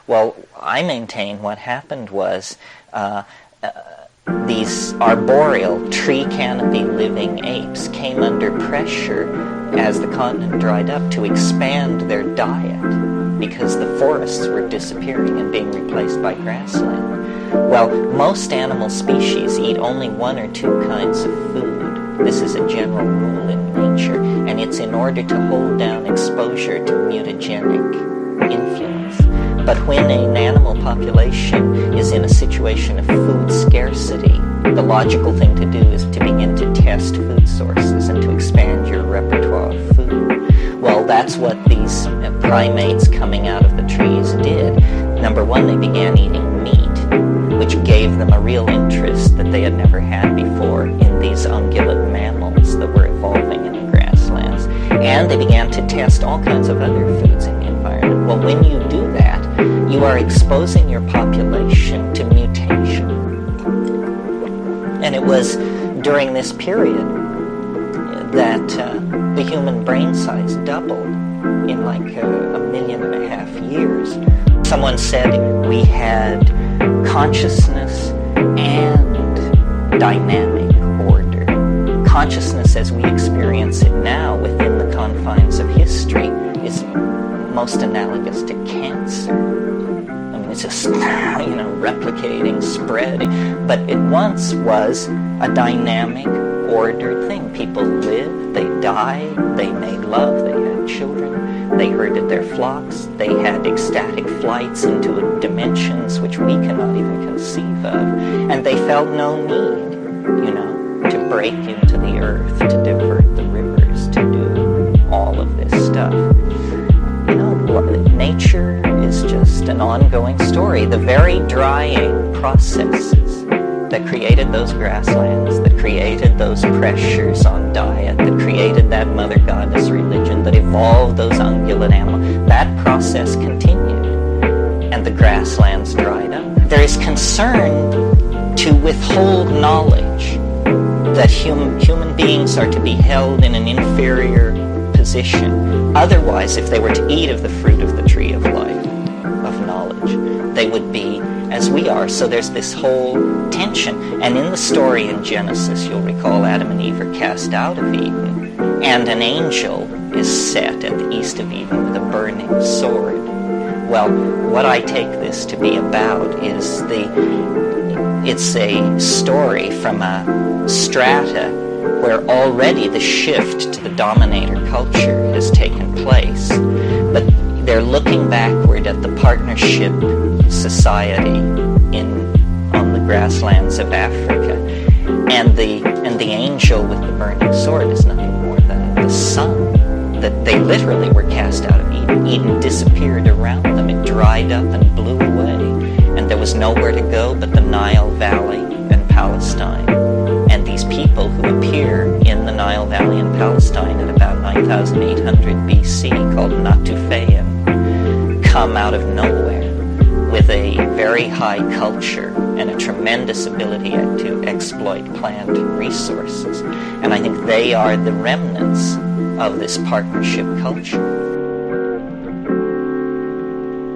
Well, I maintain what happened was these arboreal, tree canopy living apes came under pressure as the continent dried up to expand their diet because the forests were disappearing and being replaced by grassland. Well, most animal species eat only one or two kinds of food. This is a general rule in nature, and it's in order to hold down exposure to mutagenic influence. But when an animal population is in a situation of food scarcity, the logical thing to do is to begin to test food sources and to expand your repertoire of food. Well, that's what these primates coming out of the trees did. Number one, they began eating meat, which gave them a real interest that they had never had before in these ungulate mammals that were evolving in the grasslands. And they began to test all kinds of other foods in the environment. Well, when you do that, you are exposing your population to mutation. And it was during this period that the human brain size doubled in like 1.5 million years. Someone said we had consciousness and dynamic order. Consciousness as we experience it now within the confines of history is most analogous to cancer. I mean, it's just, replicating, spreading. But it once was a dynamic, ordered thing. People lived, they died, they made love, they had children, they herded their flocks, they had ecstatic flights into dimensions which we cannot even conceive of, and they felt no need, to break into the earth, to divert the rivers, to do all of this stuff. Nature is just an ongoing story. The very drying processes that created those grasslands, that created those pressures on diet, that created that mother goddess religion, that evolved those ungulate animals, that process continued, and the grasslands dried up. There is concern to withhold knowledge that human beings are to be held in an inferior position. Otherwise, if they were to eat of the fruit of the tree of life, of knowledge, they would be as we are. So there's this whole tension. And in the story in Genesis, you'll recall Adam and Eve are cast out of Eden, and an angel is set at the east of Eden with a burning sword. Well, what I take this to be about is it's a story from a strata where already the shift to the dominator culture has taken place. But they're looking backward at the partnership society on the grasslands of Africa. And the angel with the burning sword is nothing more than the sun. That they literally were cast out of Eden. Eden disappeared around them. It dried up and blew away. And there was nowhere to go but the Nile Valley and Palestine. And these people who appear in the Nile Valley and Palestine at about 9,800 BC, called Natufian, come out of nowhere with a very high culture and a tremendous ability to exploit plant resources. And I think they are the remnants of this partnership culture.